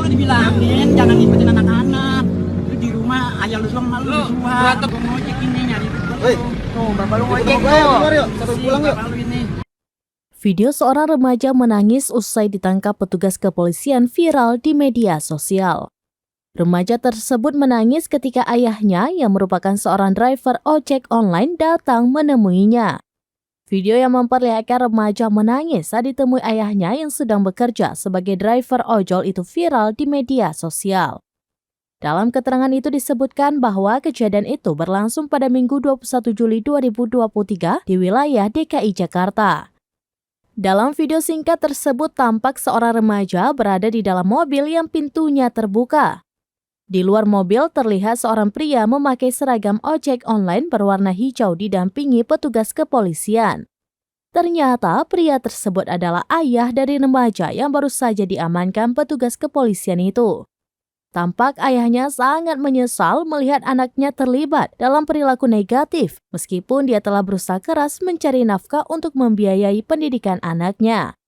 lu dibilangin jangan ngikutin anak-anak. Lu di rumah ayah lu sama lu suap. Gua ngojek ini nyari duit gua. Tuh, bapak lu ngojek tuh. Pulang yuk. Video seorang remaja menangis usai ditangkap petugas kepolisian viral di media sosial. Remaja tersebut menangis ketika ayahnya yang merupakan seorang driver ojek online datang menemuinya. Video yang memperlihatkan remaja menangis saat ditemui ayahnya yang sedang bekerja sebagai driver ojol itu viral di media sosial. Dalam keterangan itu disebutkan bahwa kejadian itu berlangsung pada Minggu 21 Juli 2023 di wilayah DKI Jakarta. Dalam video singkat tersebut tampak seorang remaja berada di dalam mobil yang pintunya terbuka. Di luar mobil terlihat seorang pria memakai seragam ojek online berwarna hijau didampingi petugas kepolisian. Ternyata pria tersebut adalah ayah dari remaja yang baru saja diamankan petugas kepolisian itu. Tampak ayahnya sangat menyesal melihat anaknya terlibat dalam perilaku negatif meskipun dia telah berusaha keras mencari nafkah untuk membiayai pendidikan anaknya.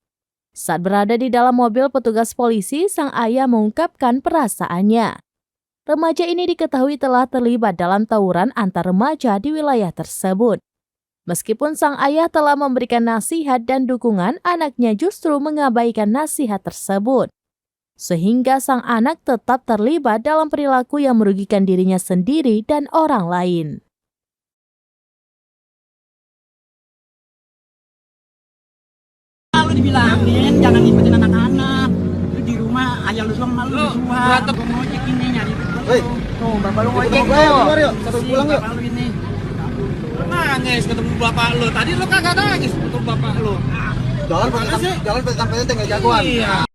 Saat berada di dalam mobil petugas polisi, sang ayah mengungkapkan perasaannya. Remaja ini diketahui telah terlibat dalam tawuran antar remaja di wilayah tersebut. Meskipun sang ayah telah memberikan nasihat dan dukungan, anaknya justru mengabaikan nasihat tersebut. Sehingga sang anak tetap terlibat dalam perilaku yang merugikan dirinya sendiri dan orang lain. Lu dibilangin jangan ngikutin anak-anak. Lu di rumah ayah lu sama lu suap. Gua ngojek ini nyari duit gua. Tuh, bapak lu ngojek tuh. Pulang yuk. Bapak lu ini. Lu nangis ketemu bapak lu. Tadi lu kagak nangis ketemu bapak lu. Jangan pakai jagoan. Iya.